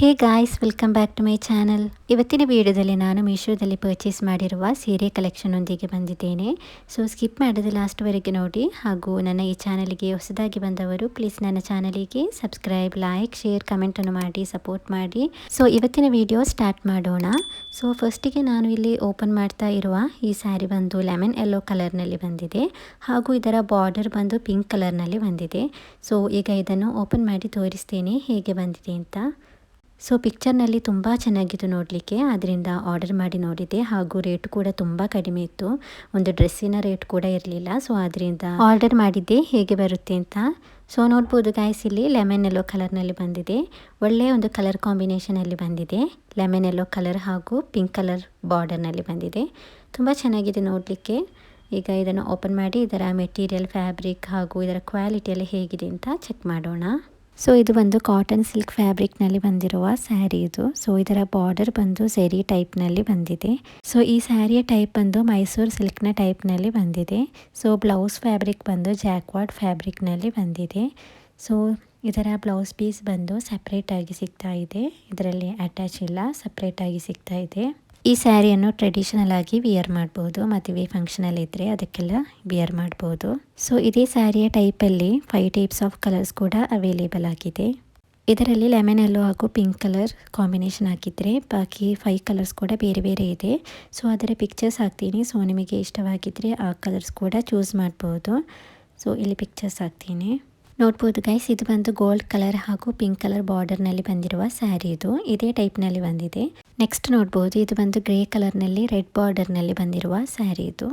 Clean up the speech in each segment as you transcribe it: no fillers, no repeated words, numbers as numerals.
Hey guys, welcome back to my channel. ಇವತ್ತಿನ ವಿಡಿಯೋದಲ್ಲಿ ನಾನು ಮೀಶೋದಲ್ಲಿ ಪರ್ಚೇಸ್ ಮಾಡಿರುವ ಸೀರೆ ಕಲೆಕ್ಷನ್ ಒಂದಿಗೆ ಬಂದಿದ್ದೇನೆ. ಸೊ ಸ್ಕಿಪ್ ಮಾಡದೆ ಲಾಸ್ಟ್ವರೆಗೆ ನೋಡಿ. ಹಾಗೂ ನನ್ನ ಈ ಚಾನಲ್ಗೆ ಹೊಸದಾಗಿ ಬಂದವರು ಪ್ಲೀಸ್ ನನ್ನ ಚಾನಲಿಗೆ ಸಬ್ಸ್ಕ್ರೈಬ್, ಲೈಕ್, ಶೇರ್, ಕಮೆಂಟನ್ನು ಮಾಡಿ ಸಪೋರ್ಟ್ ಮಾಡಿ. ಸೊ ಇವತ್ತಿನ ವಿಡಿಯೋ ಸ್ಟಾರ್ಟ್ ಮಾಡೋಣ. ಸೊ ಫಸ್ಟಿಗೆ ನಾನು ಇಲ್ಲಿ ಓಪನ್ ಮಾಡ್ತಾ ಇರುವ ಈ ಸ್ಯಾರಿ ಬಂದು ಲೆಮನ್ ಯೆಲ್ಲೋ ಕಲರ್ನಲ್ಲಿ ಬಂದಿದೆ. ಹಾಗೂ ಇದರ ಬಾರ್ಡರ್ ಬಂದು ಪಿಂಕ್ ಕಲರ್ನಲ್ಲಿ ಬಂದಿದೆ. ಸೊ ಈಗ ಇದನ್ನು ಓಪನ್ ಮಾಡಿ ತೋರಿಸ್ತೇನೆ ಹೇಗೆ ಬಂದಿದೆ ಅಂತ. ಸೊ ಪಿಕ್ಚರ್ನಲ್ಲಿ ತುಂಬ ಚೆನ್ನಾಗಿತ್ತು ನೋಡಲಿಕ್ಕೆ, ಅದರಿಂದ ಆರ್ಡರ್ ಮಾಡಿ ನೋಡಿದೆ. ಹಾಗೂ ರೇಟ್ ಕೂಡ ತುಂಬ ಕಡಿಮೆ ಇತ್ತು, ಒಂದು ಡ್ರೆಸ್ಸಿನ ರೇಟ್ ಕೂಡ ಇರಲಿಲ್ಲ. ಸೊ ಅದರಿಂದ ಆರ್ಡರ್ ಮಾಡಿದ್ದೆ ಹೇಗೆ ಬರುತ್ತೆ ಅಂತ. ಸೊ ನೋಡ್ಬೋದು ಗಾಯ್ಸ್, ಇಲ್ಲಿ ಲೆಮನ್ ಯೆಲ್ಲೋ ಕಲರ್ನಲ್ಲಿ ಬಂದಿದೆ. ಒಳ್ಳೆಯ ಒಂದು ಕಲರ್ ಕಾಂಬಿನೇಷನಲ್ಲಿ ಬಂದಿದೆ. ಲೆಮನ್ ಯೆಲ್ಲೋ ಕಲರ್ ಹಾಗೂ ಪಿಂಕ್ ಕಲರ್ ಬಾರ್ಡರ್ನಲ್ಲಿ ಬಂದಿದೆ. ತುಂಬ ಚೆನ್ನಾಗಿದೆ ನೋಡಲಿಕ್ಕೆ. ಈಗ ಇದನ್ನು ಓಪನ್ ಮಾಡಿ ಇದರ ಮೆಟೀರಿಯಲ್, ಫ್ಯಾಬ್ರಿಕ್ ಹಾಗೂ ಇದರ ಕ್ವಾಲಿಟಿ ಎಲ್ಲ ಹೇಗಿದೆ ಅಂತ ಚೆಕ್ ಮಾಡೋಣ. ಸೊ ಇದು ಬಂದು ಕಾಟನ್ ಸಿಲ್ಕ್ ಫ್ಯಾಬ್ರಿಕ್ನಲ್ಲಿ ಬಂದಿರುವ ಸ್ಯಾರಿ ಇದು. ಸೊ ಇದರ ಬಾರ್ಡರ್ ಬಂದು ಝೆರಿ ಟೈಪ್ನಲ್ಲಿ ಬಂದಿದೆ. ಸೊ ಈ ಸ್ಯಾರಿಯ ಟೈಪ್ ಬಂದು ಮೈಸೂರು ಸಿಲ್ಕ್ನ ಟೈಪ್ನಲ್ಲಿ ಬಂದಿದೆ. ಸೊ ಬ್ಲೌಸ್ ಫ್ಯಾಬ್ರಿಕ್ ಬಂದು ಜಾಕ್ವಾರ್ಡ್ ಫ್ಯಾಬ್ರಿಕ್ನಲ್ಲಿ ಬಂದಿದೆ. ಸೊ ಇದರ ಬ್ಲೌಸ್ ಪೀಸ್ ಬಂದು ಸಪ್ರೇಟಾಗಿ ಸಿಗ್ತಾ ಇದೆ, ಇದರಲ್ಲಿ ಅಟ್ಯಾಚ್ ಇಲ್ಲ, ಸಪ್ರೇಟಾಗಿ ಸಿಗ್ತಾ ಇದೆ. ಈ ಸ್ಯಾರಿಯನ್ನು ಟ್ರೆಡಿಷನಲ್ ಆಗಿ ವಿಯರ್ ಮಾಡ್ಬೋದು, ಮದುವೆ ಫಂಕ್ಷನಲ್ಲಿ ಇದ್ದರೆ ಅದಕ್ಕೆಲ್ಲ ವಿಯರ್ ಮಾಡ್ಬೋದು. ಸೊ ಇದೇ ಸ್ಯಾರಿಯ ಟೈಪಲ್ಲಿ 5 ಟೈಪ್ಸ್ ಆಫ್ ಕಲರ್ಸ್ ಕೂಡ ಅವೈಲೇಬಲ್ ಆಗಿದೆ. ಇದರಲ್ಲಿ ಲೆಮನ್ ಯೆಲ್ಲೋ ಹಾಗೂ ಪಿಂಕ್ ಕಲರ್ ಕಾಂಬಿನೇಷನ್ ಹಾಕಿದರೆ ಬಾಕಿ 5 ಕಲರ್ಸ್ ಕೂಡ ಬೇರೆ ಬೇರೆ ಇದೆ. ಸೊ ಅದರ ಪಿಕ್ಚರ್ಸ್ ಹಾಕ್ತೀನಿ. ಸೊ ನಿಮಗೆ ಇಷ್ಟವಾಗಿದ್ದರೆ ಆ ಕಲರ್ಸ್ ಕೂಡ ಚೂಸ್ ಮಾಡ್ಬೋದು. ಸೊ ಇಲ್ಲಿ ಪಿಕ್ಚರ್ಸ್ ಹಾಕ್ತೀನಿ. ನೋಡ್ಬೋದು ಗೈಸ್, ಇದು ಬಂದು ಗೋಲ್ಡ್ ಕಲರ್ ಹಾಗೂ ಪಿಂಕ್ ಕಲರ್ ಬಾರ್ಡರ್ನಲ್ಲಿ ಬಂದಿರುವ ಸ್ಯಾರಿ ಇದು. ಇದೇ ಟೈಪ್ನಲ್ಲಿ ಬಂದಿದೆ. ನೆಕ್ಸ್ಟ್ ನೋಡ್ಬೋದು, ಇದು ಬಂದು ಗ್ರೇ ಕಲರ್ನಲ್ಲಿ ರೆಡ್ ಬಾರ್ಡರ್ನಲ್ಲಿ ಬಂದಿರುವ ಸ್ಯಾರಿ ಇದು.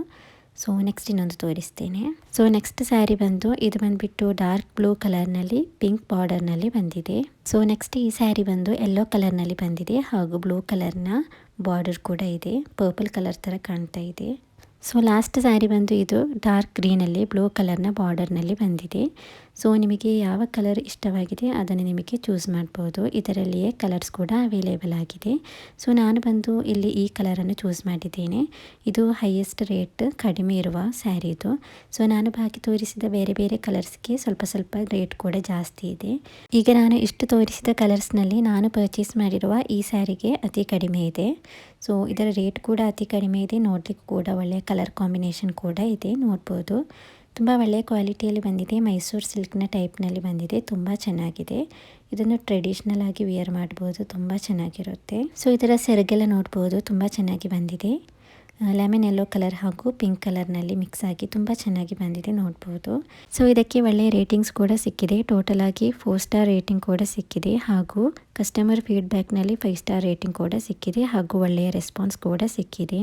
ಸೊ ನೆಕ್ಸ್ಟ್ ಇನ್ನೊಂದು ತೋರಿಸ್ತೇನೆ. ಸೊ ನೆಕ್ಸ್ಟ್ ಸ್ಯಾರಿ ಬಂದು ಇದು ಬಂದುಬಿಟ್ಟು ಡಾರ್ಕ್ ಬ್ಲೂ ಕಲರ್ನಲ್ಲಿ ಪಿಂಕ್ ಬಾರ್ಡರ್ನಲ್ಲಿ ಬಂದಿದೆ. ಸೊ ನೆಕ್ಸ್ಟ್ ಈ ಸ್ಯಾರಿ ಬಂದು ಯೆಲ್ಲೋ ಕಲರ್ನಲ್ಲಿ ಬಂದಿದೆ ಹಾಗೂ ಬ್ಲೂ ಕಲರ್ನ ಬಾರ್ಡರ್ ಕೂಡ ಇದೆ, ಪರ್ಪಲ್ ಕಲರ್ ಥರ ಕಾಣ್ತಾ ಇದೆ. ಸೊ ಲಾಸ್ಟ್ ಸ್ಯಾರಿ ಬಂದು ಇದು ಡಾರ್ಕ್ ಗ್ರೀನಲ್ಲಿ ಬ್ಲೂ ಕಲರ್ನ ಬಾರ್ಡರ್ನಲ್ಲಿ ಬಂದಿದೆ. ಸೊ ನಿಮಗೆ ಯಾವ ಕಲರ್ ಇಷ್ಟವಾಗಿದೆ ಅದನ್ನು ನಿಮಗೆ ಚೂಸ್ ಮಾಡ್ಬೋದು. ಇದರಲ್ಲಿಯೇ ಕಲರ್ಸ್ ಕೂಡ ಅವೈಲೇಬಲ್ ಆಗಿದೆ. ಸೊ ನಾನು ಬಂದು ಇಲ್ಲಿ ಈ ಕಲರನ್ನು ಚೂಸ್ ಮಾಡಿದ್ದೇನೆ. ಇದು ಹೈಯೆಸ್ಟ್ ರೇಟ್ ಕಡಿಮೆ ಇರುವ ಸ್ಯಾರಿ ಇದು. ಸೊ ನಾನು ಬಾಕಿ ತೋರಿಸಿದ ಬೇರೆ ಬೇರೆ ಕಲರ್ಸ್ಗೆ ಸ್ವಲ್ಪ ರೇಟ್ ಕೂಡ ಜಾಸ್ತಿ ಇದೆ. ಈಗ ನಾನು ಇಷ್ಟು ತೋರಿಸಿದ ಕಲರ್ಸ್ನಲ್ಲಿ ನಾನು ಪರ್ಚೇಸ್ ಮಾಡಿರುವ ಈ ಸ್ಯಾರಿಗೆ ಅತಿ ಕಡಿಮೆ ಇದೆ. ಸೊ ಇದರ ರೇಟ್ ಕೂಡ ಅತಿ ಕಡಿಮೆ ಇದೆ, ನೋಡಲಿಕ್ಕೆ ಕೂಡ ಒಳ್ಳೆಯ ಕಲರ್ ಕಾಂಬಿನೇಷನ್ ಕೂಡ ಇದೆ. ನೋಡ್ಬೋದು ತುಂಬ ಒಳ್ಳೆಯ ಕ್ವಾಲಿಟಿಯಲ್ಲಿ ಬಂದಿದೆ. ಮೈಸೂರು ಸಿಲ್ಕ್ನ ಟೈಪ್ನಲ್ಲಿ ಬಂದಿದೆ, ತುಂಬ ಚೆನ್ನಾಗಿದೆ. ಇದನ್ನು ಟ್ರೆಡಿಷ್ನಲ್ ಆಗಿ ವಿಯರ್ ಮಾಡ್ಬೋದು, ತುಂಬ ಚೆನ್ನಾಗಿರುತ್ತೆ. ಸೊ ಇದರ ಸೆರಗೆಲ್ಲ ನೋಡ್ಬೋದು, ತುಂಬ ಚೆನ್ನಾಗಿ ಬಂದಿದೆ. ಲೆಮನ್ ಯೆಲ್ಲೋ ಕಲರ್ ಹಾಗೂ ಪಿಂಕ್ ಕಲರ್ನಲ್ಲಿ ಮಿಕ್ಸ್ ಆಗಿ ತುಂಬ ಚೆನ್ನಾಗಿ ಬಂದಿದೆ, ನೋಡ್ಬೋದು. ಸೊ ಇದಕ್ಕೆ ಒಳ್ಳೆಯ ರೇಟಿಂಗ್ಸ್ ಕೂಡ ಸಿಕ್ಕಿದೆ. ಟೋಟಲ್ ಆಗಿ 4 ಸ್ಟಾರ್ ರೇಟಿಂಗ್ ಕೂಡ ಸಿಕ್ಕಿದೆ. ಹಾಗೂ ಕಸ್ಟಮರ್ ಫೀಡ್ಬ್ಯಾಕ್ನಲ್ಲಿ 5 ಸ್ಟಾರ್ ರೇಟಿಂಗ್ ಕೂಡ ಸಿಕ್ಕಿದೆ. ಹಾಗೂ ಒಳ್ಳೆಯ ರೆಸ್ಪಾನ್ಸ್ ಕೂಡ ಸಿಕ್ಕಿದೆ.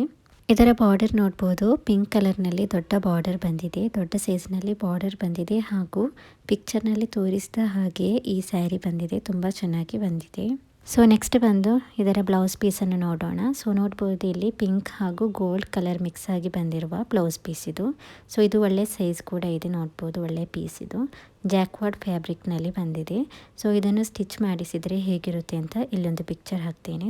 ಇದರ ಬಾರ್ಡರ್ ನೋಡ್ಬೋದು, ಪಿಂಕ್ ಕಲರ್ನಲ್ಲಿ ದೊಡ್ಡ ಬಾರ್ಡರ್ ಬಂದಿದೆ, ದೊಡ್ಡ ಸೈಜ್ನಲ್ಲಿ ಬಾರ್ಡರ್ ಬಂದಿದೆ. ಹಾಗೂ ಪಿಕ್ಚರ್ನಲ್ಲಿ ತೋರಿಸಿದ ಹಾಗೆ ಈ ಸ್ಯಾರಿ ಬಂದಿದೆ, ತುಂಬ ಚೆನ್ನಾಗಿ ಬಂದಿದೆ. ಸೊ ನೆಕ್ಸ್ಟ್ ಬಂದು ಇದರ ಬ್ಲೌಸ್ ಪೀಸನ್ನು ನೋಡೋಣ. ಸೊ ನೋಡ್ಬೋದು, ಇಲ್ಲಿ ಪಿಂಕ್ ಹಾಗೂ ಗೋಲ್ಡ್ ಕಲರ್ ಮಿಕ್ಸ್ ಆಗಿ ಬಂದಿರುವ ಬ್ಲೌಸ್ ಪೀಸ್ ಇದು. ಸೊ ಇದು ಒಳ್ಳೆ ಸೈಜ್ ಕೂಡ ಇದೆ, ನೋಡ್ಬೋದು ಒಳ್ಳೆ ಪೀಸ್ ಇದು. ಜಾಕ್ವಾರ್ಡ್ ಫ್ಯಾಬ್ರಿಕ್ನಲ್ಲಿ ಬಂದಿದೆ. ಸೊ ಇದನ್ನು ಸ್ಟಿಚ್ ಮಾಡಿಸಿದರೆ ಹೇಗಿರುತ್ತೆ ಅಂತ ಇಲ್ಲೊಂದು ಪಿಕ್ಚರ್ ಹಾಕ್ತೇನೆ.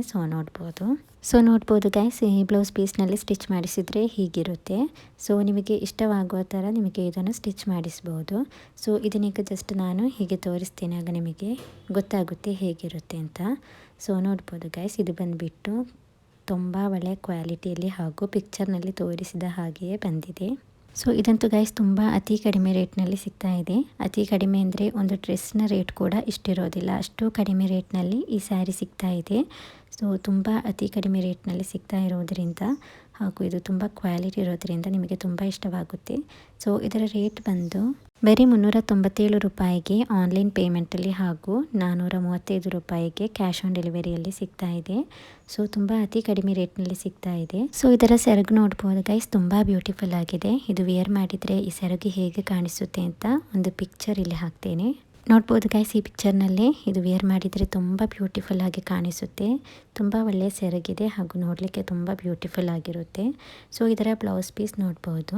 ಸೊ ನೋಡ್ಬೋದು ಗೈಸ್, ಈ ಬ್ಲೌಸ್ ಪೀಸ್ನಲ್ಲಿ ಸ್ಟಿಚ್ ಮಾಡಿಸಿದರೆ ಹೀಗಿರುತ್ತೆ. ಸೊ ನಿಮಗೆ ಇಷ್ಟವಾಗುವ ಥರ ನಿಮಗೆ ಇದನ್ನು ಸ್ಟಿಚ್ ಮಾಡಿಸ್ಬೋದು. ಸೊ ಇದನ್ನೀಗ ಜಸ್ಟ್ ನಾನು ಹೀಗೆ ತೋರಿಸ್ತೇನೆ, ಆಗ ನಿಮಗೆ ಗೊತ್ತಾಗುತ್ತೆ ಹೇಗಿರುತ್ತೆ ಅಂತ. ಸೊ ನೋಡ್ಬೋದು ಗೈಸ್, ಇದು ಬಂದುಬಿಟ್ಟು ತುಂಬ ಒಳ್ಳೆಯ ಕ್ವಾಲಿಟಿಯಲ್ಲಿ ಹಾಗೂ ಪಿಕ್ಚರ್ನಲ್ಲಿ ತೋರಿಸಿದ ಹಾಗೆಯೇ ಬಂದಿದೆ. ಸೊ ಇದಂತೂ ಗೈಸ್ ತುಂಬ ಅತಿ ಕಡಿಮೆ ರೇಟ್ನಲ್ಲಿ ಸಿಗ್ತಾ ಇದೆ. ಅತಿ ಕಡಿಮೆ ಅಂದರೆ ಒಂದು ಡ್ರೆಸ್ನ ರೇಟ್ ಕೂಡ ಇಷ್ಟಿರೋದಿಲ್ಲ, ಅಷ್ಟು ಕಡಿಮೆ ರೇಟ್ನಲ್ಲಿ ಈ ಸ್ಯಾರಿ ಸಿಗ್ತಾ ಇದೆ. ಸೊ ತುಂಬ ಅತಿ ಕಡಿಮೆ ರೇಟ್ನಲ್ಲಿ ಸಿಗ್ತಾ ಇರೋದರಿಂದ ಹಾಗೂ ಇದು ತುಂಬ ಕ್ವಾಲಿಟಿ ಇರೋದರಿಂದ ನಿಮಗೆ ತುಂಬ ಇಷ್ಟವಾಗುತ್ತೆ. ಸೊ ಇದರ ರೇಟ್ ಬಂದು ಬರೀ 397 ರೂಪಾಯಿಗೆ ಆನ್ಲೈನ್ ಪೇಮೆಂಟಲ್ಲಿ ಹಾಗೂ 435 ರೂಪಾಯಿಗೆ ಕ್ಯಾಶ್ ಆನ್ ಡೆಲಿವರಿಯಲ್ಲಿ ಸಿಗ್ತಾ ಇದೆ. ಸೊ ತುಂಬ ಅತಿ ಕಡಿಮೆ ರೇಟ್ನಲ್ಲಿ ಸಿಗ್ತಾ ಇದೆ. ಸೊ ಇದರ ಸೆರಗು ನೋಡ್ಬೋದು ಗೈಸ್, ತುಂಬ ಬ್ಯೂಟಿಫುಲ್ ಆಗಿದೆ. ಇದು ವಿಯರ್ ಮಾಡಿದರೆ ಈ ಸೆರಗು ಹೇಗೆ ಕಾಣಿಸುತ್ತೆ ಅಂತ ಒಂದು ಪಿಕ್ಚರ್ ಇಲ್ಲಿ ಹಾಕ್ತೇನೆ. ನೋಡ್ಬೋದು ಗೈಸ್, ಈ ಪಿಕ್ಚರ್ನಲ್ಲಿ ಇದು ವಿಯರ್ ಮಾಡಿದರೆ ತುಂಬ ಬ್ಯೂಟಿಫುಲ್ ಆಗಿ ಕಾಣಿಸುತ್ತೆ. ತುಂಬ ಒಳ್ಳೆಯ ಸೆರಗಿದೆ ಹಾಗೂ ನೋಡಲಿಕ್ಕೆ ತುಂಬ ಬ್ಯೂಟಿಫುಲ್ ಆಗಿರುತ್ತೆ. ಸೊ ಇದರ ಬ್ಲೌಸ್ ಪೀಸ್ ನೋಡ್ಬೋದು,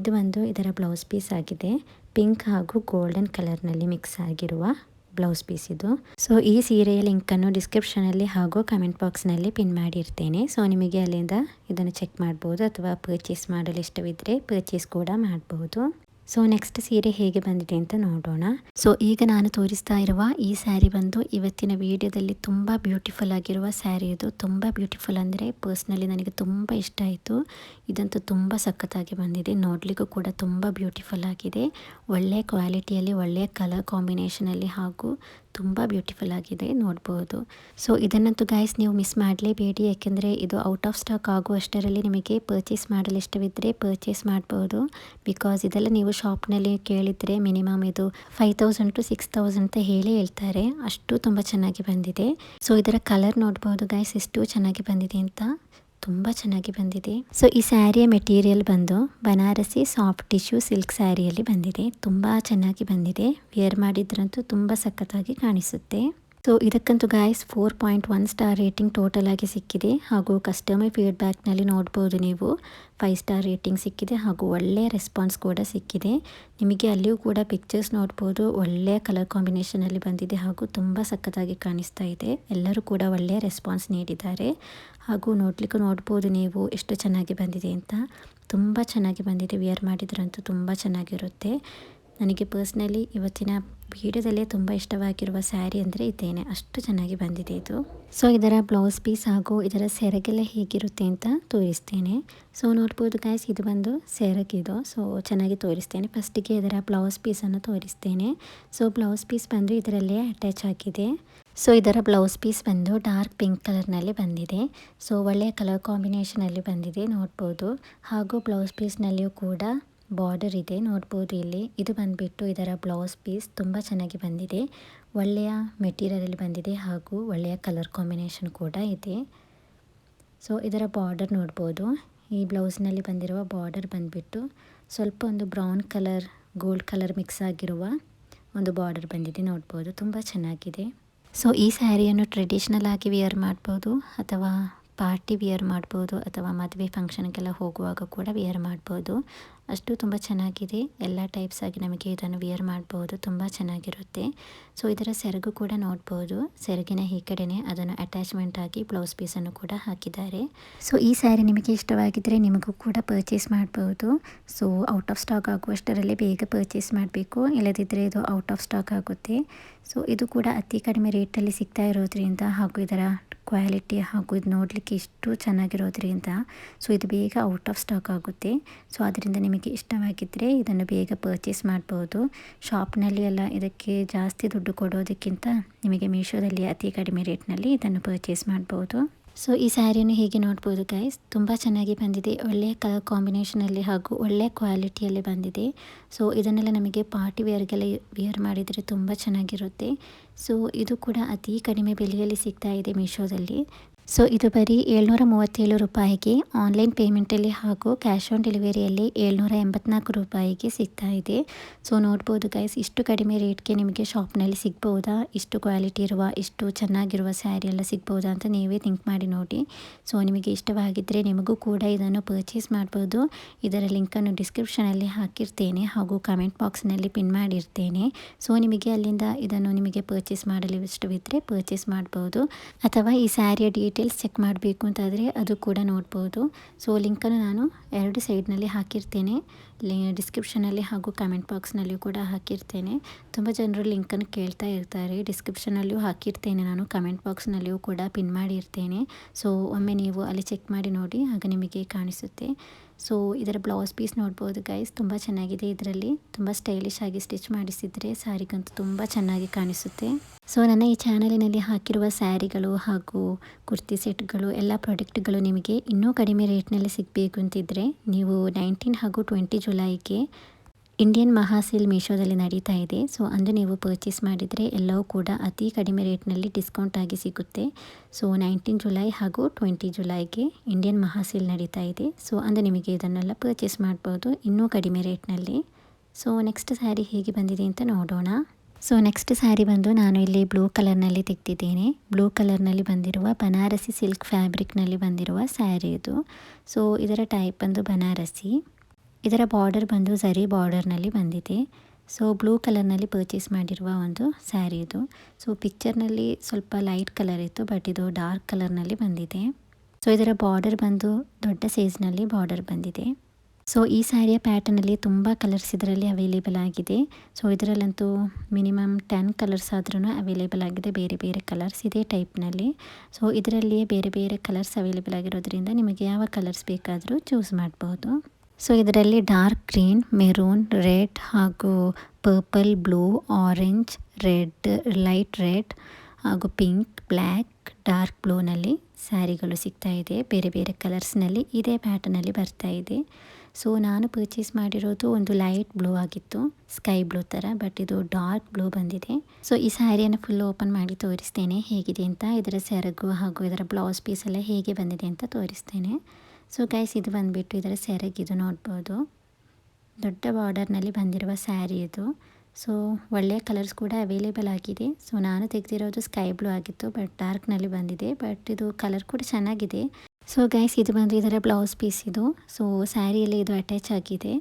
ಇದು ಒಂದು ಇದರ ಬ್ಲೌಸ್ ಪೀಸ್ ಆಗಿದೆ. ಪಿಂಕ್ ಹಾಗೂ ಗೋಲ್ಡನ್ ಕಲರ್ನಲ್ಲಿ ಮಿಕ್ಸ್ ಆಗಿರುವ ಬ್ಲೌಸ್ ಪೀಸ್ ಇದು. ಸೊ ಈ ಸೀರೆಯ ಲಿಂಕನ್ನು ಡಿಸ್ಕ್ರಿಪ್ಷನಲ್ಲಿ ಹಾಗೂ ಕಮೆಂಟ್ ಬಾಕ್ಸ್ನಲ್ಲಿ ಪಿನ್ ಮಾಡಿರ್ತೇನೆ. ಸೊ ನಿಮಗೆ ಅಲ್ಲಿಂದ ಇದನ್ನು ಚೆಕ್ ಮಾಡ್ಬೋದು, ಅಥವಾ ಪರ್ಚೇಸ್ ಮಾಡಲು ಇಷ್ಟವಿದ್ದರೆ ಪರ್ಚೇಸ್ ಕೂಡ ಮಾಡ್ಬೋದು. ಸೊ ನೆಕ್ಸ್ಟ್ ಸೀರೆ ಹೇಗೆ ಬಂದಿದೆ ಅಂತ ನೋಡೋಣ. ಸೊ ಈಗ ನಾನು ತೋರಿಸ್ತಾ ಇರುವ ಈ ಸ್ಯಾರಿ ಬಂದು ಇವತ್ತಿನ ವಿಡಿಯೋದಲ್ಲಿ ತುಂಬ ಬ್ಯೂಟಿಫುಲ್ ಆಗಿರುವ ಸ್ಯಾರಿ. ಇದು ತುಂಬ ಬ್ಯೂಟಿಫುಲ್ ಅಂದರೆ ಪರ್ಸ್ನಲಿ ನನಗೆ ತುಂಬ ಇಷ್ಟ ಆಯಿತು. ಇದಂತೂ ತುಂಬ ಸಖತ್ತಾಗಿ ಬಂದಿದೆ, ನೋಡಲಿಕ್ಕೂ ಕೂಡ ತುಂಬ ಬ್ಯೂಟಿಫುಲ್ ಆಗಿದೆ. ಒಳ್ಳೆಯ ಕ್ವಾಲಿಟಿಯಲ್ಲಿ, ಒಳ್ಳೆಯ ಕಲರ್ ಕಾಂಬಿನೇಷನಲ್ಲಿ ಹಾಗೂ ತುಂಬ ಬ್ಯೂಟಿಫುಲ್ ಆಗಿದೆ, ನೋಡ್ಬೋದು. ಸೊ ಇದನ್ನಂತೂ ಗೈಸ್ ನೀವು ಮಿಸ್ ಮಾಡಲೇಬೇಡಿ, ಯಾಕೆಂದರೆ ಇದು ಔಟ್ ಆಫ್ ಸ್ಟಾಕ್ ಆಗುವಷ್ಟರಲ್ಲಿ ನಿಮಗೆ ಪರ್ಚೇಸ್ ಮಾಡಲು ಇಷ್ಟವಿದ್ದರೆ ಪರ್ಚೇಸ್ ಮಾಡ್ಬೋದು. ಬಿಕಾಸ್ ಇದೆಲ್ಲ ನೀವು ಶಾಪ್ನಲ್ಲಿ ಕೇಳಿದರೆ ಮಿನಿಮಮ್ ಇದು 5000 to 6000 ಅಂತ ಹೇಳ್ತಾರೆ, ಅಷ್ಟು ತುಂಬ ಚೆನ್ನಾಗಿ ಬಂದಿದೆ. ಸೊ ಇದರ ಕಲರ್ ನೋಡ್ಬೋದು ಗೈಸ್ ಎಷ್ಟು ಚೆನ್ನಾಗಿ ಬಂದಿದೆ ಅಂತ, ತುಂಬ ಚೆನ್ನಾಗಿ ಬಂದಿದೆ. ಸೊ ಈ ಸ್ಯಾರಿಯ ಮೆಟೀರಿಯಲ್ ಬಂದು ಬನಾರಸಿ ಸಾಫ್ಟ್ ಟಿಶ್ಯೂ ಸಿಲ್ಕ್ ಸ್ಯಾರಿಯಲ್ಲಿ ಬಂದಿದೆ, ತುಂಬ ಚೆನ್ನಾಗಿ ಬಂದಿದೆ. ವೇರ್ ಮಾಡಿದ್ರಂತೂ ತುಂಬ ಸಖತ್ತಾಗಿ ಕಾಣಿಸುತ್ತೆ. ಸೊ ಇದಕ್ಕಂತೂ ಗಾಯ್ಸ್ 4.1 ಸ್ಟಾರ್ ರೇಟಿಂಗ್ ಟೋಟಲ್ ಆಗಿ ಸಿಕ್ಕಿದೆ. ಹಾಗೂ ಕಸ್ಟಮರ್ ಫೀಡ್ಬ್ಯಾಕ್ನಲ್ಲಿ ನೋಡ್ಬೋದು ನೀವು 5 ಸ್ಟಾರ್ ರೇಟಿಂಗ್ ಸಿಕ್ಕಿದೆ ಹಾಗೂ ಒಳ್ಳೆಯ ರೆಸ್ಪಾನ್ಸ್ ಕೂಡ ಸಿಕ್ಕಿದೆ. ನಿಮಗೆ ಅಲ್ಲಿಯೂ ಕೂಡ ಪಿಕ್ಚರ್ಸ್ ನೋಡ್ಬೋದು, ಒಳ್ಳೆಯ ಕಲರ್ ಕಾಂಬಿನೇಷನಲ್ಲಿ ಬಂದಿದೆ ಹಾಗೂ ತುಂಬ ಸಖತ್ತಾಗಿ ಕಾಣಿಸ್ತಾ ಇದೆ. ಎಲ್ಲರೂ ಕೂಡ ಒಳ್ಳೆಯ ರೆಸ್ಪಾನ್ಸ್ ನೀಡಿದ್ದಾರೆ ಹಾಗೂ ನೋಡ್ಬೋದು ನೀವು ಎಷ್ಟು ಚೆನ್ನಾಗಿ ಬಂದಿದೆ ಅಂತ. ತುಂಬ ಚೆನ್ನಾಗಿ ಬಂದಿದೆ, ವೇರ್ ಮಾಡಿದ್ರಂತೂ ತುಂಬ ಚೆನ್ನಾಗಿರುತ್ತೆ. ನನಗೆ ಪರ್ಸ್ನಲಿ ಇವತ್ತಿನ ವಿಡಿಯೋದಲ್ಲೇ ತುಂಬ ಇಷ್ಟವಾಗಿರುವ ಸ್ಯಾರಿ ಅಂದರೆ ಇದೇನೆ, ಅಷ್ಟು ಚೆನ್ನಾಗಿ ಬಂದಿದೆ ಇದು. ಸೊ ಇದರ ಬ್ಲೌಸ್ ಪೀಸ್ ಹಾಗೂ ಇದರ ಸೆರಗೆಲ್ಲ ಹೇಗಿರುತ್ತೆ ಅಂತ ತೋರಿಸ್ತೇನೆ. ಸೊ ನೋಡ್ಬೋದು ಗೈಸ್, ಇದು ಬಂದು ಸೆರಗಿದು. ಸೊ ಚೆನ್ನಾಗಿ ತೋರಿಸ್ತೇನೆ. ಫಸ್ಟಿಗೆ ಇದರ ಬ್ಲೌಸ್ ಪೀಸನ್ನು ತೋರಿಸ್ತೇನೆ. ಸೊ ಬ್ಲೌಸ್ ಪೀಸ್ ಬಂದು ಇದರಲ್ಲೇ ಅಟ್ಯಾಚ್ ಆಗಿದೆ. ಸೊ ಇದರ ಬ್ಲೌಸ್ ಪೀಸ್ ಬಂದು ಡಾರ್ಕ್ ಪಿಂಕ್ ಕಲರ್ನಲ್ಲಿ ಬಂದಿದೆ. ಸೊ ಒಳ್ಳೆಯ ಕಲರ್ ಕಾಂಬಿನೇಷನಲ್ಲಿ ಬಂದಿದೆ, ನೋಡ್ಬೋದು. ಹಾಗೂ ಬ್ಲೌಸ್ ಪೀಸ್ನಲ್ಲಿಯೂ ಕೂಡ ಬಾರ್ಡರ್ ಇದೆ, ನೋಡ್ಬೋದು ಇಲ್ಲಿ. ಇದು ಬಂದುಬಿಟ್ಟು ಇದರ ಬ್ಲೌಸ್ ಪೀಸ್ ತುಂಬ ಚೆನ್ನಾಗಿ ಬಂದಿದೆ, ಒಳ್ಳೆಯ ಮೆಟೀರಿಯಲಲ್ಲಿ ಬಂದಿದೆ ಹಾಗೂ ಒಳ್ಳೆಯ ಕಲರ್ ಕಾಂಬಿನೇಷನ್ ಕೂಡ ಇದೆ. ಸೊ ಇದರ ಬಾರ್ಡರ್ ನೋಡ್ಬೋದು, ಈ ಬ್ಲೌಸ್ನಲ್ಲಿ ಬಂದಿರುವ ಬಾರ್ಡರ್ ಬಂದುಬಿಟ್ಟು ಸ್ವಲ್ಪ ಒಂದು brown colour gold colour mix ಆಗಿರುವ ಒಂದು ಬಾರ್ಡರ್ ಬಂದಿದೆ, ನೋಡ್ಬೋದು. ತುಂಬ ಚೆನ್ನಾಗಿದೆ. ಸೊ ಈ ಸ್ಯಾರಿಯನ್ನು ಟ್ರೆಡಿಷ್ನಲ್ ಆಗಿ ವೇರ್ ಮಾಡ್ಬೋದು ಅಥವಾ ಪಾರ್ಟಿ ವೇರ್ ಮಾಡ್ಬೋದು ಅಥವಾ ಮದುವೆ ಫಂಕ್ಷನ್ಗೆಲ್ಲ ಹೋಗುವಾಗ ಕೂಡ ವೇರ್ ಮಾಡ್ಬೋದು. ಅಷ್ಟು ತುಂಬ ಚೆನ್ನಾಗಿದೆ. ಎಲ್ಲ ಟೈಪ್ಸ್ ಆಗಿ ನಮಗೆ ಇದನ್ನು ವೇರ್ ಮಾಡ್ಬೋದು, ತುಂಬ ಚೆನ್ನಾಗಿರುತ್ತೆ. ಸೊ ಇದರ ಸೆರಗು ಕೂಡ ನೋಡ್ಬೋದು, ಸೆರಗಿನ ಈ ಕಡೆನೇ ಅದನ್ನು ಅಟ್ಯಾಚ್ಮೆಂಟ್ ಆಗಿ ಬ್ಲೌಸ್ ಪೀಸನ್ನು ಕೂಡ ಹಾಕಿದ್ದಾರೆ. ಸೊ ಈ ಸ್ಯಾರಿ ನಿಮಗೆ ಇಷ್ಟವಾಗಿದ್ದರೆ ನಿಮಗೂ ಕೂಡ ಪರ್ಚೇಸ್ ಮಾಡ್ಬೋದು. ಸೊ ಔಟ್ ಆಫ್ ಸ್ಟಾಕ್ ಆಗುವಷ್ಟರಲ್ಲೇ ಬೇಗ ಪರ್ಚೇಸ್ ಮಾಡಬೇಕು, ಇಲ್ಲದಿದ್ದರೆ ಇದು ಔಟ್ ಆಫ್ ಸ್ಟಾಕ್ ಆಗುತ್ತೆ. ಸೊ ಇದು ಕೂಡ ಅತಿ ಕಡಿಮೆ ರೇಟಲ್ಲಿ ಸಿಗ್ತಾ ಇರೋದ್ರಿಂದ ಹಾಗೂ ಇದರ ಕ್ವಾಲಿಟಿ ಹಾಗೂ ಇದು ನೋಡಲಿಕ್ಕೆ ಇಷ್ಟು ಚೆನ್ನಾಗಿರೋದ್ರಿಂದ ಸೊ ಇದು ಬೇಗ ಔಟ್ ಆಫ್ ಸ್ಟಾಕ್ ಆಗುತ್ತೆ. ಸೊ ಅದರಿಂದ ನಿಮಗೆ ಇಷ್ಟವಾಗಿದ್ದರೆ ಇದನ್ನು ಬೇಗ ಪರ್ಚೇಸ್ ಮಾಡ್ಬೋದು. ಶಾಪ್ನಲ್ಲಿ ಎಲ್ಲ ಇದಕ್ಕೆ ಜಾಸ್ತಿ ದುಡ್ಡು ಕೊಡೋದಕ್ಕಿಂತ ನಿಮಗೆ ಮೀಶೋದಲ್ಲಿ ಅತಿ ಕಡಿಮೆ ರೇಟ್ನಲ್ಲಿ ಇದನ್ನು ಪರ್ಚೇಸ್ ಮಾಡ್ಬೋದು. ಸೊ ಈ ಸ್ಯಾರಿಯನ್ನು ಹೀಗೆ ನೋಡ್ಬೋದು ಗೈಸ್, ತುಂಬ ಚೆನ್ನಾಗಿ ಬಂದಿದೆ. ಒಳ್ಳೆಯ ಕಲರ್ ಕಾಂಬಿನೇಷನಲ್ಲಿ ಹಾಗೂ ಒಳ್ಳೆಯ ಕ್ವಾಲಿಟಿಯಲ್ಲಿ ಬಂದಿದೆ. ಸೊ ಇದನ್ನೆಲ್ಲ ನಮಗೆ ಪಾರ್ಟಿ ವೇರ್ಗೆಲ್ಲ ವೇರ್ ಮಾಡಿದರೆ ತುಂಬ ಚೆನ್ನಾಗಿರುತ್ತೆ. ಸೊ ಇದು ಕೂಡ ಅತಿ ಕಡಿಮೆ ಬೆಲೆಯಲ್ಲಿ ಸಿಗ್ತಾ ಇದೆ ಮೀಶೋದಲ್ಲಿ. ಸೊ ಇದು ಬರೀ 737 ರೂಪಾಯಿಗೆ ಆನ್ಲೈನ್ ಪೇಮೆಂಟಲ್ಲಿ ಹಾಗೂ ಕ್ಯಾಶ್ ಆನ್ ಡೆಲಿವರಿಯಲ್ಲಿ 784 ರೂಪಾಯಿಗೆ ಸಿಗ್ತಾ ಇದೆ. ಸೊ ನೋಡ್ಬೋದು ಗೈಸ್, ಇಷ್ಟು ಕಡಿಮೆ ರೇಟ್ಗೆ ನಿಮಗೆ ಶಾಪ್ನಲ್ಲಿ ಸಿಗ್ಬೋದಾ, ಇಷ್ಟು ಕ್ವಾಲಿಟಿ ಇರುವ ಇಷ್ಟು ಚೆನ್ನಾಗಿರುವ ಸ್ಯಾರಿ ಎಲ್ಲ ಸಿಗ್ಬೋದಾ ಅಂತ ನೀವೇ ಥಿಂಕ್ ಮಾಡಿ ನೋಡಿ. ಸೊ ನಿಮಗೆ ಇಷ್ಟವಾಗಿದ್ದರೆ ನಿಮಗೂ ಕೂಡ ಇದನ್ನು ಪರ್ಚೇಸ್ ಮಾಡ್ಬೋದು. ಇದರ ಲಿಂಕನ್ನು ಡಿಸ್ಕ್ರಿಪ್ಷನಲ್ಲಿ ಹಾಕಿರ್ತೇನೆ ಹಾಗೂ ಕಮೆಂಟ್ ಬಾಕ್ಸ್ನಲ್ಲಿ ಪಿನ್ ಮಾಡಿರ್ತೇನೆ. ಸೊ ನಿಮಗೆ ಅಲ್ಲಿಂದ ಇದನ್ನು ನಿಮಗೆ ಪರ್ಚೇಸ್ ಮಾಡಲು ಇಷ್ಟವಿದ್ದರೆ ಪರ್ಚೇಸ್ ಮಾಡ್ಬೋದು. ಅಥವಾ ಈ ಸ್ಯಾರಿಯ ಡೀಟೇಲ್ಸ್ ಚೆಕ್ ಮಾಡಬೇಕು ಅಂತಾದರೆ ಅದು ಕೂಡ ನೋಡ್ಬೋದು. ಸೊ ಲಿಂಕನ್ನು ನಾನು 2 ಸೈಡ್ನಲ್ಲಿ ಹಾಕಿರ್ತೇನೆ, ಡಿಸ್ಕ್ರಿಪ್ಷನಲ್ಲಿ ಹಾಗೂ ಕಮೆಂಟ್ ಬಾಕ್ಸ್ನಲ್ಲಿಯೂ ಕೂಡ ಹಾಕಿರ್ತೇನೆ. ತುಂಬ ಜನರು ಲಿಂಕನ್ನು ಕೇಳ್ತಾ ಇರ್ತಾರೆ, ಡಿಸ್ಕ್ರಿಪ್ಷನಲ್ಲಿಯೂ ಹಾಕಿರ್ತೇನೆ ನಾನು, ಕಮೆಂಟ್ ಬಾಕ್ಸ್ನಲ್ಲಿಯೂ ಕೂಡ ಪಿನ್ ಮಾಡಿರ್ತೇನೆ. ಸೊ ಒಮ್ಮೆ ನೀವು ಅಲ್ಲಿ ಚೆಕ್ ಮಾಡಿ ನೋಡಿ, ಆಗ ನಿಮಗೆ ಕಾಣಿಸುತ್ತೆ. ಸೊ ಇದರ ಬ್ಲೌಸ್ ಪೀಸ್ ನೋಡ್ಬೋದು ಗೈಸ್, ತುಂಬ ಚೆನ್ನಾಗಿದೆ. ಇದರಲ್ಲಿ ತುಂಬ ಸ್ಟೈಲಿಶ್ ಆಗಿ ಸ್ಟಿಚ್ ಮಾಡಿಸಿದರೆ ಸ್ಯಾರಿಗಂತೂ ತುಂಬ ಚೆನ್ನಾಗಿ ಕಾಣಿಸುತ್ತೆ. ಸೊ ನನ್ನ ಈ ಚಾನಲಿನಲ್ಲಿ ಹಾಕಿರುವ ಸ್ಯಾರಿಗಳು ಹಾಗೂ ಕುರ್ತಿ ಸೆಟ್ಗಳು ಎಲ್ಲ ಪ್ರಾಡಕ್ಟ್ಗಳು ನಿಮಗೆ ಇನ್ನೂ ಕಡಿಮೆ ರೇಟ್ನಲ್ಲಿ ಸಿಗಬೇಕು ಅಂತಿದ್ದರೆ ನೀವು 19 ಹಾಗೂ 20 ಜುಲೈಗೆ ಇಂಡಿಯನ್ ಮಹಾಸೇಲ್ ಮೀಶೋದಲ್ಲಿ ನಡೀತಾ ಇದೆ. ಸೊ ಅಂದು ನೀವು ಪರ್ಚೇಸ್ ಮಾಡಿದರೆ ಎಲ್ಲವೂ ಕೂಡ ಅತಿ ಕಡಿಮೆ ರೇಟ್ನಲ್ಲಿ ಡಿಸ್ಕೌಂಟ್ ಆಗಿ ಸಿಗುತ್ತೆ. ಸೊ 19 ಜುಲೈ ಹಾಗೂ 20 ಜುಲೈಗೆ ಇಂಡಿಯನ್ ಮಹಾಸೇಲ್ ನಡೀತಾ ಇದೆ. ಸೊ ಅಂದು ನಿಮಗೆ ಇದನ್ನೆಲ್ಲ ಪರ್ಚೇಸ್ ಮಾಡ್ಬೋದು ಇನ್ನೂ ಕಡಿಮೆ ರೇಟ್ನಲ್ಲಿ. ಸೊ ನೆಕ್ಸ್ಟ್ ಸ್ಯಾರಿ ಹೇಗೆ ಬಂದಿದೆ ಅಂತ ನೋಡೋಣ. ಸೊ ನೆಕ್ಸ್ಟ್ ಸ್ಯಾರಿ ಬಂದು ನಾನು ಇಲ್ಲಿ ಬ್ಲೂ ಕಲರ್ನಲ್ಲಿ ತೆಗೆದಿದ್ದೇನೆ. ಬ್ಲೂ ಕಲರ್ನಲ್ಲಿ ಬಂದಿರುವ ಬನಾರಸಿ ಸಿಲ್ಕ್ ಫ್ಯಾಬ್ರಿಕ್ನಲ್ಲಿ ಬಂದಿರುವ ಸ್ಯಾರಿ ಇದು. ಸೊ ಇದರ ಟೈಪ್ ಬಂದು ಬನಾರಸಿ. ಇದರ ಬಾರ್ಡರ್ ಬಂದು ಝರಿ ಬಾರ್ಡರ್ನಲ್ಲಿ ಬಂದಿದೆ. ಸೊ ಬ್ಲೂ ಕಲರ್ನಲ್ಲಿ ಪರ್ಚೇಸ್ ಮಾಡಿರುವ ಒಂದು ಸ್ಯಾರಿ ಇದು. ಸೊ ಪಿಕ್ಚರ್ನಲ್ಲಿ ಸ್ವಲ್ಪ ಲೈಟ್ ಕಲರ್ ಇತ್ತು, ಬಟ್ ಇದು ಡಾರ್ಕ್ ಕಲರ್ನಲ್ಲಿ ಬಂದಿದೆ. ಸೊ ಇದರ ಬಾರ್ಡರ್ ಬಂದು ದೊಡ್ಡ ಸೈಜ್ನಲ್ಲಿ ಬಾರ್ಡರ್ ಬಂದಿದೆ. ಸೊ ಈ ಸ್ಯಾರಿಯ ಪ್ಯಾಟರ್ನಲ್ಲಿ ತುಂಬ ಕಲರ್ಸ್ ಇದರಲ್ಲಿ ಅವೈಲೇಬಲ್ ಆಗಿದೆ. ಸೊ ಇದರಲ್ಲಂತೂ ಮಿನಿಮಮ್ 10 ಕಲರ್ಸ್ ಆದ್ರೂ ಅವೈಲೇಬಲ್ ಆಗಿದೆ, ಬೇರೆ ಬೇರೆ ಕಲರ್ಸ್ ಇದೇ ಟೈಪ್ನಲ್ಲಿ. ಸೊ ಇದರಲ್ಲಿಯೇ ಬೇರೆ ಬೇರೆ ಕಲರ್ಸ್ ಅವೈಲೇಬಲ್ ಆಗಿರೋದ್ರಿಂದ ನಿಮಗೆ ಯಾವ ಕಲರ್ಸ್ ಬೇಕಾದರೂ ಚೂಸ್ ಮಾಡ್ಬೋದು. ಸೊ ಇದರಲ್ಲಿ ಡಾರ್ಕ್ ಗ್ರೀನ್, ಮೆರೂನ್, ರೆಡ್ ಹಾಗೂ purple, blue, orange, red, light red ಹಾಗೂ ಪಿಂಕ್, ಬ್ಲ್ಯಾಕ್, ಡಾರ್ಕ್ ಬ್ಲೂನಲ್ಲಿ ಸ್ಯಾರಿಗಳು ಸಿಗ್ತಾ ಇದೆ. ಬೇರೆ ಬೇರೆ ಕಲರ್ಸ್ನಲ್ಲಿ ಇದೇ ಪ್ಯಾಟರ್ನಲ್ಲಿ ಬರ್ತಾ ಇದೆ. ಸೊ ನಾನು ಪರ್ಚೇಸ್ ಮಾಡಿರೋದು ಒಂದು ಲೈಟ್ ಬ್ಲೂ ಆಗಿತ್ತು, ಸ್ಕೈ ಬ್ಲೂ ಥರ, ಬಟ್ ಇದು ಡಾರ್ಕ್ ಬ್ಲೂ ಬಂದಿದೆ. ಸೊ ಈ ಸ್ಯಾರಿಯನ್ನು ಫುಲ್ ಓಪನ್ ಮಾಡಿ ತೋರಿಸ್ತೇನೆ ಹೇಗಿದೆ ಅಂತ. ಇದರ ಸೆರಗು ಹಾಗೂ ಇದರ ಬ್ಲೌಸ್ ಪೀಸ್ ಎಲ್ಲ ಹೇಗೆ ಬಂದಿದೆ ಅಂತ ತೋರಿಸ್ತೇನೆ. ಸೊ ಗೈಸ್, ಇದು ಬಂದುಬಿಟ್ಟು ಇದರ ಸೆರಗಿದು ನೋಡ್ಬೋದು, ದೊಡ್ಡ ಬಾರ್ಡರ್ನಲ್ಲಿ ಬಂದಿರುವ ಸ್ಯಾರಿ ಇದು. ಸೊ ಒಳ್ಳೆಯ ಕಲರ್ಸ್ ಕೂಡ ಅವೈಲೇಬಲ್ ಆಗಿದೆ. ಸೊ ನಾನು ತೆಗೆದಿರೋದು ಸ್ಕೈ ಬ್ಲೂ ಆಗಿತ್ತು, ಬಟ್ ಡಾರ್ಕ್ನಲ್ಲಿ ಬಂದಿದೆ, ಬಟ್ ಇದು ಕಲರ್ ಕೂಡ ಚೆನ್ನಾಗಿದೆ. ಸೊ ಗೈಸ್, ಇದು ಬಂದು ಇದರ ಬ್ಲೌಸ್ ಪೀಸ್ ಇದು. ಸೊ ಸ್ಯಾರಿಯಲ್ಲಿ ಇದು ಅಟ್ಯಾಚ್ ಆಗಿದೆ.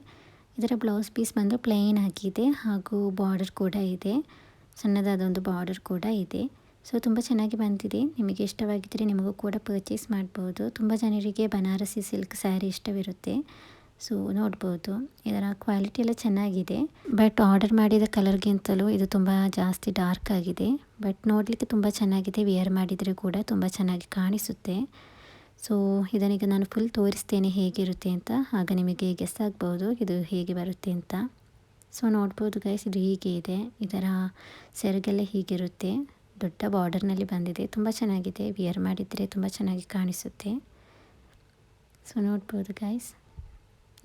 ಇದರ ಬ್ಲೌಸ್ ಪೀಸ್ ಬಂದು ಪ್ಲೇನ್ ಆಗಿದೆ ಹಾಗೂ ಬಾರ್ಡರ್ ಕೂಡ ಇದೆ, ಸಣ್ಣದಾದೊಂದು ಬಾರ್ಡರ್ ಕೂಡ ಇದೆ. ಸೊ ತುಂಬ ಚೆನ್ನಾಗಿ ಬಂದಿದೆ. ನಿಮಗೆ ಇಷ್ಟವಾಗಿದ್ದರೆ ನಿಮಗೂ ಕೂಡ ಪರ್ಚೇಸ್ ಮಾಡ್ಬೋದು. ತುಂಬ ಜನರಿಗೆ ಬನಾರಸಿ ಸಿಲ್ಕ್ ಸ್ಯಾರಿ ಇಷ್ಟವಿರುತ್ತೆ. ಸೊ ನೋಡ್ಬೋದು, ಇದರ ಕ್ವಾಲಿಟಿ ಎಲ್ಲ ಚೆನ್ನಾಗಿದೆ, ಬಟ್ ಆರ್ಡರ್ ಮಾಡಿದ ಕಲರ್ಗಿಂತಲೂ ಇದು ತುಂಬ ಜಾಸ್ತಿ ಡಾರ್ಕ್ ಆಗಿದೆ. ಬಟ್ ನೋಡಲಿಕ್ಕೆ ತುಂಬ ಚೆನ್ನಾಗಿದೆ, ವಿಯರ್ ಮಾಡಿದರೆ ಕೂಡ ತುಂಬ ಚೆನ್ನಾಗಿ ಕಾಣಿಸುತ್ತೆ. ಸೊ ಇದನ್ನೀಗ ನಾನು ಫುಲ್ ತೋರಿಸ್ತೇನೆ ಹೇಗಿರುತ್ತೆ ಅಂತ, ಆಗ ನಿಮಗೆ ಗೆಸ್ ಆಗ್ಬೋದು ಇದು ಹೇಗೆ ಬರುತ್ತೆ ಅಂತ. ಸೊ ನೋಡ್ಬೋದು ಗೈಸ್, ಇದು ಹೀಗೆ ಇದೆ, ಇದರ ಸೆರಗೆಲ್ಲ ಹೀಗಿರುತ್ತೆ, ದೊಡ್ಡ ಬಾರ್ಡರ್ನಲ್ಲಿ ಬಂದಿದೆ, ತುಂಬ ಚೆನ್ನಾಗಿದೆ, ವಿಯರ್ ಮಾಡಿದರೆ ತುಂಬ ಚೆನ್ನಾಗಿ ಕಾಣಿಸುತ್ತೆ. ಸೊ ನೋಡ್ಬೋದು ಗೈಸ್,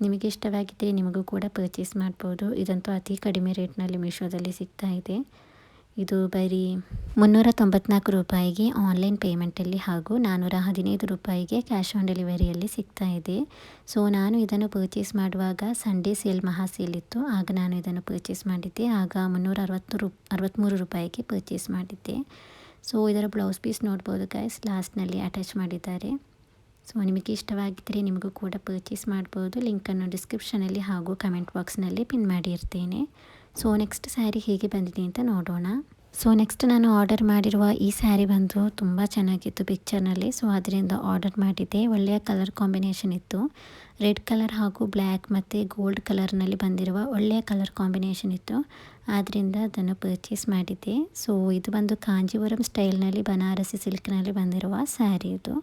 ನಿಮಗೆ ಇಷ್ಟವಾಗಿದ್ದರೆ ನಿಮಗೂ ಕೂಡ ಪರ್ಚೇಸ್ ಮಾಡ್ಬೋದು. ಇದಂತೂ ಅತಿ ಕಡಿಮೆ ರೇಟ್ನಲ್ಲಿ ಮೀಶೋದಲ್ಲಿ ಸಿಗ್ತಾ ಇದೆ. ಇದು ಬರೀ 394 ರೂಪಾಯಿಗೆ ಆನ್ಲೈನ್ ಪೇಮೆಂಟಲ್ಲಿ ಹಾಗೂ 415 ರೂಪಾಯಿಗೆ ಕ್ಯಾಶ್ ಆನ್ ಡೆಲಿವರಿಯಲ್ಲಿ ಸಿಗ್ತಾ ಇದೆ. ಸೊ ನಾನು ಇದನ್ನು ಪರ್ಚೇಸ್ ಮಾಡುವಾಗ ಸಂಡೇ ಸೇಲ್, ಮಹಾ ಸೇಲ್ ಇತ್ತು, ಆಗ ನಾನು ಇದನ್ನು ಪರ್ಚೇಸ್ ಮಾಡಿದ್ದೆ. ಆಗ 363 ರೂಪಾಯಿಗೆ ಪರ್ಚೇಸ್ ಮಾಡಿದ್ದೆ. ಸೊ ಇದರ ಬ್ಲೌಸ್ ಪೀಸ್ ನೋಡ್ಬೋದು ಗೈಸ್, ಲಾಸ್ಟ್ನಲ್ಲಿ ಅಟ್ಯಾಚ್ ಮಾಡಿದ್ದಾರೆ. ಸೊ ನಿಮಗೆ ಇಷ್ಟವಾಗಿದ್ದರೆ ನಿಮಗೂ ಕೂಡ ಪರ್ಚೇಸ್ ಮಾಡ್ಬೋದು. ಲಿಂಕನ್ನು ಡಿಸ್ಕ್ರಿಪ್ಷನಲ್ಲಿ ಹಾಗೂ ಕಮೆಂಟ್ ಬಾಕ್ಸ್ನಲ್ಲಿ ಪಿನ್ ಮಾಡಿರ್ತೇನೆ. ಸೊ ನೆಕ್ಸ್ಟ್ ಸ್ಯಾರಿ ಹೇಗೆ ಬಂದಿದೆ ಅಂತ ನೋಡೋಣ. ಸೊ ನೆಕ್ಸ್ಟ್ ನಾನು ಆರ್ಡರ್ ಮಾಡಿರುವ ಈ ಸ್ಯಾರಿ ಬಂದು ತುಂಬ ಚೆನ್ನಾಗಿತ್ತು ಪಿಕ್ಚರ್ನಲ್ಲಿ. ಸೊ ಅದರಿಂದ ಆರ್ಡರ್ ಮಾಡಿದ್ದೆ. ಒಳ್ಳೆಯ ಕಲರ್ ಕಾಂಬಿನೇಷನ್ ಇತ್ತು, ರೆಡ್ ಕಲರ್ ಹಾಗೂ ಬ್ಲ್ಯಾಕ್ ಮತ್ತು ಗೋಲ್ಡ್ ಕಲರ್ನಲ್ಲಿ ಬಂದಿರುವ ಒಳ್ಳೆಯ ಕಲರ್ ಕಾಂಬಿನೇಷನ್ ಇತ್ತು, ಆದ್ದರಿಂದ ಅದನ್ನು ಪರ್ಚೇಸ್ ಮಾಡಿದ್ದೆ. ಸೊ ಇದು ಬಂದು ಕಾಂಜೀವರಂ ಸ್ಟೈಲ್ನಲ್ಲಿ ಬನಾರಸಿ ಸಿಲ್ಕ್ನಲ್ಲಿ ಬಂದಿರುವ ಸ್ಯಾರಿ ಇದು.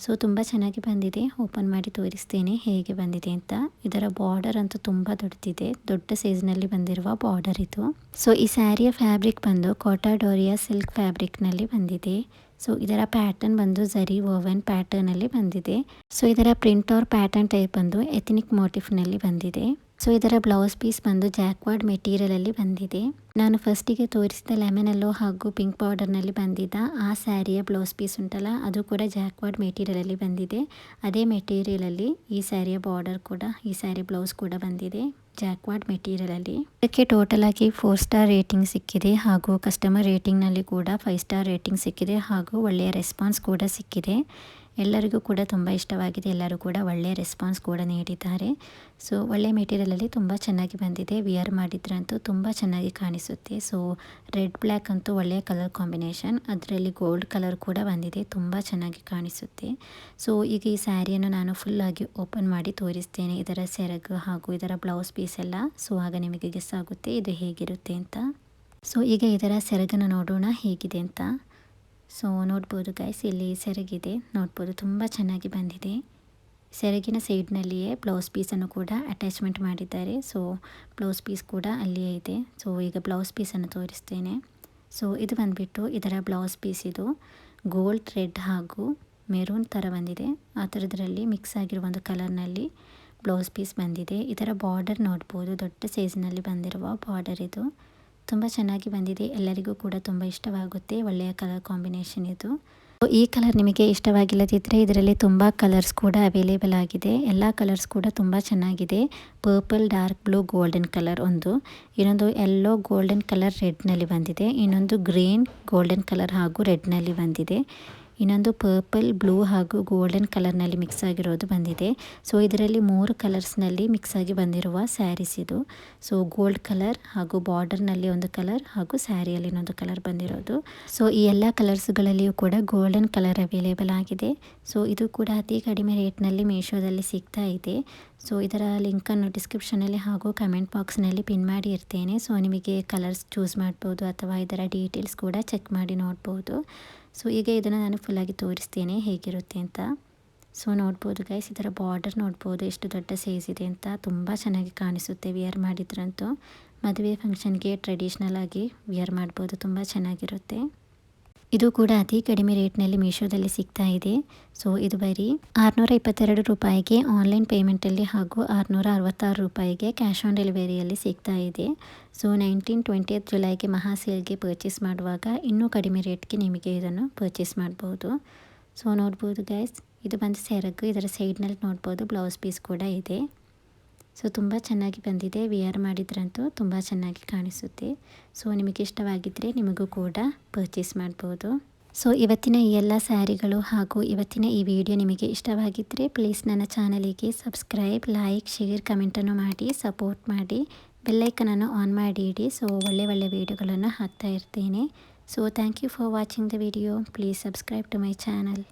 ಸೊ ತುಂಬ ಚೆನ್ನಾಗಿ ಬಂದಿದೆ, ಓಪನ್ ಮಾಡಿ ತೋರಿಸ್ತೇನೆ ಹೇಗೆ ಬಂದಿದೆ ಅಂತ. ಇದರ ಬಾರ್ಡರ್ ಅಂತೂ ತುಂಬ ದೊಡ್ಡದಿದೆ, ದೊಡ್ಡ ಸೈಜ್ನಲ್ಲಿ ಬಂದಿರುವ ಬಾರ್ಡರ್ ಇದು. ಸೊ ಈ ಸ್ಯಾರಿಯ ಫ್ಯಾಬ್ರಿಕ್ ಬಂದು ಕಾಟಾಡೋರಿಯಾ ಸಿಲ್ಕ್ ಫ್ಯಾಬ್ರಿಕ್ನಲ್ಲಿ ಬಂದಿದೆ. ಸೊ ಇದರ ಪ್ಯಾಟರ್ನ್ ಬಂದು ಝರಿ ಓವನ್ ಪ್ಯಾಟರ್ನಲ್ಲಿ ಬಂದಿದೆ. ಸೊ ಇದರ ಪ್ರಿಂಟ್ ಆರ್ ಪ್ಯಾಟರ್ನ್ ಟೈಪ್ ಬಂದು ಎಥನಿಕ್ ಮೋಟಿಫ್ನಲ್ಲಿ ಬಂದಿದೆ. ಸೊ ಇದರ ಬ್ಲೌಸ್ ಪೀಸ್ ಬಂದು ಜಾಕ್ವಾರ್ಡ್ ಮೆಟೀರಿಯಲಲ್ಲಿ ಬಂದಿದೆ. ನಾನು ಫಸ್ಟಿಗೆ ತೋರಿಸಿದ ಲೆಮನ್ ಯೆಲ್ಲೋ ಹಾಗೂ ಪಿಂಕ್ ಬಾರ್ಡರ್ನಲ್ಲಿ ಬಂದಿದ್ದ ಆ ಸ್ಯಾರಿಯ ಬ್ಲೌಸ್ ಪೀಸ್ ಉಂಟಲ್ಲ, ಅದು ಕೂಡ ಜಾಕ್ವಾರ್ಡ್ ಮೆಟೀರಿಯಲಲ್ಲಿ ಬಂದಿದೆ. ಅದೇ ಮೆಟೀರಿಯಲಲ್ಲಿ ಈ ಸ್ಯಾರಿಯ ಬಾರ್ಡರ್ ಕೂಡ, ಈ ಸ್ಯಾರಿ ಬ್ಲೌಸ್ ಕೂಡ ಬಂದಿದೆ ಜಾಕ್ವಾರ್ಡ್ ಮೆಟೀರಿಯಲಲ್ಲಿ. ಇದಕ್ಕೆ ಟೋಟಲ್ ಆಗಿ 4 ಸ್ಟಾರ್ ರೇಟಿಂಗ್ ಸಿಕ್ಕಿದೆ ಹಾಗೂ ಕಸ್ಟಮರ್ ರೇಟಿಂಗ್ನಲ್ಲಿ ಕೂಡ 5 ಸ್ಟಾರ್ ರೇಟಿಂಗ್ ಸಿಕ್ಕಿದೆ ಹಾಗೂ ಒಳ್ಳೆಯ ರೆಸ್ಪಾನ್ಸ್ ಕೂಡ ಸಿಕ್ಕಿದೆ. ಎಲ್ಲರಿಗೂ ಕೂಡ ತುಂಬ ಇಷ್ಟವಾಗಿದೆ, ಎಲ್ಲರೂ ಕೂಡ ಒಳ್ಳೆಯ ರೆಸ್ಪಾನ್ಸ್ ಕೂಡ ನೀಡಿದ್ದಾರೆ. ಸೊ ಒಳ್ಳೆಯ ಮೆಟೀರಿಯಲಲ್ಲಿ ತುಂಬ ಚೆನ್ನಾಗಿ ಬಂದಿದೆ, ವಿಯರ್ ಮಾಡಿದ್ರಂತೂ ತುಂಬ ಚೆನ್ನಾಗಿ ಕಾಣಿಸುತ್ತೆ. ಸೊ ರೆಡ್ ಬ್ಲ್ಯಾಕ್ ಅಂತೂ ಒಳ್ಳೆಯ ಕಲರ್ ಕಾಂಬಿನೇಷನ್, ಅದರಲ್ಲಿ ಗೋಲ್ಡ್ ಕಲರ್ ಕೂಡ ಬಂದಿದೆ, ತುಂಬ ಚೆನ್ನಾಗಿ ಕಾಣಿಸುತ್ತೆ. ಸೊ ಈಗ ಈ ಸ್ಯಾರಿಯನ್ನು ನಾನು ಫುಲ್ಲಾಗಿ ಓಪನ್ ಮಾಡಿ ತೋರಿಸ್ತೇನೆ, ಇದರ ಸೆರಗು ಹಾಗೂ ಇದರ ಬ್ಲೌಸ್ ಪೀಸ್ ಎಲ್ಲ. ಸೊ ಆಗ ನಿಮಗೆ ಗೆಸ್ ಆಗುತ್ತೆ ಇದು ಹೇಗಿರುತ್ತೆ ಅಂತ. ಸೊ ಈಗ ಇದರ ಸೆರಗನ್ನು ನೋಡೋಣ ಹೇಗಿದೆ ಅಂತ. ಸೊ ನೋಡ್ಬೋದು ಗೈಸ್, ಇಲ್ಲಿ ಸೆರಗಿದೆ ನೋಡ್ಬೋದು, ತುಂಬ ಚೆನ್ನಾಗಿ ಬಂದಿದೆ. ಸೆರಗಿನ ಸೈಡ್ನಲ್ಲಿಯೇ ಬ್ಲೌಸ್ ಪೀಸನ್ನು ಕೂಡ ಅಟ್ಯಾಚ್ಮೆಂಟ್ ಮಾಡಿದ್ದಾರೆ. ಸೊ ಬ್ಲೌಸ್ ಪೀಸ್ ಕೂಡ ಅಲ್ಲಿಯೇ ಇದೆ. ಸೊ ಈಗ ಬ್ಲೌಸ್ ಪೀಸನ್ನು ತೋರಿಸ್ತೇನೆ. ಸೊ ಇದು ಬಂದುಬಿಟ್ಟು ಇದರ ಬ್ಲೌಸ್ ಪೀಸ್, ಇದು ಗೋಲ್ಡ್, ರೆಡ್ ಹಾಗೂ ಮೆರೂನ್ ಥರ ಬಂದಿದೆ. ಆ ಥರದ್ರಲ್ಲಿ ಮಿಕ್ಸ್ ಆಗಿರುವ ಒಂದು ಕಲರ್ನಲ್ಲಿ ಬ್ಲೌಸ್ ಪೀಸ್ ಬಂದಿದೆ. ಇದರ ಬಾರ್ಡರ್ ನೋಡ್ಬೋದು, ದೊಡ್ಡ ಸೈಜ್ನಲ್ಲಿ ಬಂದಿರುವ ಬಾರ್ಡರ್ ಇದು. ತುಂಬ ಚೆನ್ನಾಗಿ ಬಂದಿದೆ, ಎಲ್ಲರಿಗೂ ಕೂಡ ತುಂಬ ಇಷ್ಟವಾಗುತ್ತೆ, ಒಳ್ಳೆಯ ಕಲರ್ ಕಾಂಬಿನೇಷನ್ ಇದು. ಈ ಕಲರ್ ನಿಮಗೆ ಇಷ್ಟವಾಗಿಲ್ಲದಿದ್ದರೆ ಇದರಲ್ಲಿ ತುಂಬ ಕಲರ್ಸ್ ಕೂಡ ಅವೈಲೇಬಲ್ ಆಗಿದೆ. ಎಲ್ಲ ಕಲರ್ಸ್ ಕೂಡ ತುಂಬ ಚೆನ್ನಾಗಿದೆ. Purple, dark blue, golden colour ಒಂದು, ಇನ್ನೊಂದು ಯೆಲ್ಲೋ ಗೋಲ್ಡನ್ ಕಲರ್ ರೆಡ್ನಲ್ಲಿ ಬಂದಿದೆ, ಇನ್ನೊಂದು ಗ್ರೀನ್ ಗೋಲ್ಡನ್ ಕಲರ್ ಹಾಗೂ ರೆಡ್ನಲ್ಲಿ ಬಂದಿದೆ, ಇನ್ನೊಂದು ಪರ್ಪಲ್, ಬ್ಲೂ ಹಾಗೂ ಗೋಲ್ಡನ್ ಕಲರ್ನಲ್ಲಿ ಮಿಕ್ಸ್ ಆಗಿರೋದು ಬಂದಿದೆ. ಸೊ ಇದರಲ್ಲಿ 3 ಕಲರ್ಸ್ನಲ್ಲಿ ಮಿಕ್ಸ್ ಆಗಿ ಬಂದಿರುವ ಸ್ಯಾರೀಸ್ ಇದು. ಸೊ ಗೋಲ್ಡ್ ಕಲರ್ ಹಾಗೂ ಬಾರ್ಡರ್ನಲ್ಲಿ ಒಂದು ಕಲರ್ ಹಾಗೂ ಸ್ಯಾರಿಯಲ್ಲಿ ಇನ್ನೊಂದು ಕಲರ್ ಬಂದಿರೋದು. ಸೊ ಈ ಎಲ್ಲ ಕಲರ್ಸ್ಗಳಲ್ಲಿಯೂ ಕೂಡ ಗೋಲ್ಡನ್ ಕಲರ್ ಅವೈಲೇಬಲ್ ಆಗಿದೆ. ಸೊ ಇದು ಕೂಡ ಅತಿ ಕಡಿಮೆ ರೇಟ್ನಲ್ಲಿ ಮೀಶೋದಲ್ಲಿ ಸಿಗ್ತಾ ಇದೆ. ಸೊ ಇದರ ಲಿಂಕನ್ನು ಡಿಸ್ಕ್ರಿಪ್ಷನಲ್ಲಿ ಹಾಗೂ ಕಮೆಂಟ್ ಬಾಕ್ಸ್ನಲ್ಲಿ ಪಿನ್ ಮಾಡಿ ಇರ್ತೇನೆ. ಸೊ ನಿಮಗೆ ಕಲರ್ಸ್ ಚೂಸ್ ಮಾಡ್ಬೋದು ಅಥವಾ ಇದರ ಡೀಟೇಲ್ಸ್ ಕೂಡ ಚೆಕ್ ಮಾಡಿ ನೋಡ್ಬೋದು. ಸೊ ಈಗ ಇದನ್ನು ನಾನು ಫುಲ್ಲಾಗಿ ತೋರಿಸ್ತೇನೆ ಹೇಗಿರುತ್ತೆ ಅಂತ. ಸೊ ನೋಡ್ಬೋದು ಗೈಸ್, ಇದರ ಬಾರ್ಡರ್ ನೋಡ್ಬೋದು ಎಷ್ಟು ದೊಡ್ಡ ಸೈಜ್ ಇದೆ ಅಂತ. ತುಂಬ ಚೆನ್ನಾಗಿ ಕಾಣಿಸುತ್ತೆ ವಿಯರ್ ಮಾಡಿದ್ರಂತೂ. ಮದುವೆ ಫಂಕ್ಷನ್ಗೆ ಟ್ರೆಡಿಷ್ನಲ್ ಆಗಿ ವಿಯರ್ ಮಾಡ್ಬೋದು, ತುಂಬ ಚೆನ್ನಾಗಿರುತ್ತೆ. ಇದು ಕೂಡ ಅತಿ ಕಡಿಮೆ ರೇಟ್ನಲ್ಲಿ ಮೀಶೋದಲ್ಲಿ ಸಿಗ್ತಾ ಇದೆ. ಸೊ ಇದು ಬರೀ 622 ರೂಪಾಯಿಗೆ ಆನ್ಲೈನ್ ಪೇಮೆಂಟಲ್ಲಿ ಹಾಗೂ 666 ರೂಪಾಯಿಗೆ ಕ್ಯಾಶ್ ಆನ್ ಡೆಲಿವರಿಯಲ್ಲಿ ಸಿಗ್ತಾ ಇದೆ. ಸೊ 19-20 ಜುಲೈಗೆ ಮಹಾ ಸೇಲ್ಗೆ ಪರ್ಚೇಸ್ ಮಾಡುವಾಗ ಇನ್ನೂ ಕಡಿಮೆ ರೇಟ್ಗೆ ನಿಮಗೆ ಇದನ್ನು ಪರ್ಚೇಸ್ ಮಾಡ್ಬೋದು. ಸೊ ನೋಡ್ಬೋದು ಗೈಸ್, ಇದು ಬಂದು ಸೆರಗು. ಇದರ ಸೈಡ್ನಲ್ಲಿ ನೋಡ್ಬೋದು ಬ್ಲೌಸ್ ಪೀಸ್ ಕೂಡ ಇದೆ. ಸೊ ತುಂಬ ಚೆನ್ನಾಗಿ ಬಂದಿದೆ, ವಿಯರ್ ಮಾಡಿದ್ರಂತೂ ತುಂಬ ಚೆನ್ನಾಗಿ ಕಾಣಿಸುತ್ತೆ. ಸೊ ನಿಮಗೆ ಇಷ್ಟವಾಗಿದ್ದರೆ ನಿಮಗೂ ಕೂಡ ಪರ್ಚೇಸ್ ಮಾಡ್ಬೋದು. ಸೊ ಇವತ್ತಿನ ಈ ಎಲ್ಲ ಸ್ಯಾರಿಗಳು ಹಾಗೂ ಇವತ್ತಿನ ಈ ವಿಡಿಯೋ ನಿಮಗೆ ಇಷ್ಟವಾಗಿದ್ದರೆ ಪ್ಲೀಸ್ ನನ್ನ ಚಾನಲಿಗೆ ಸಬ್ಸ್ಕ್ರೈಬ್, ಲೈಕ್, ಶೇರ್, ಕಮೆಂಟನ್ನು ಮಾಡಿ ಸಪೋರ್ಟ್ ಮಾಡಿ. ಬೆಲ್ಲೈಕನನ್ನು ಆನ್ ಮಾಡಿ ಇಡಿ. ಸೊ ಒಳ್ಳೆ ವಿಡಿಯೋಗಳನ್ನು ಹಾಕ್ತಾ ಇರ್ತೇನೆ. So thank you for watching the video. Please subscribe to my channel.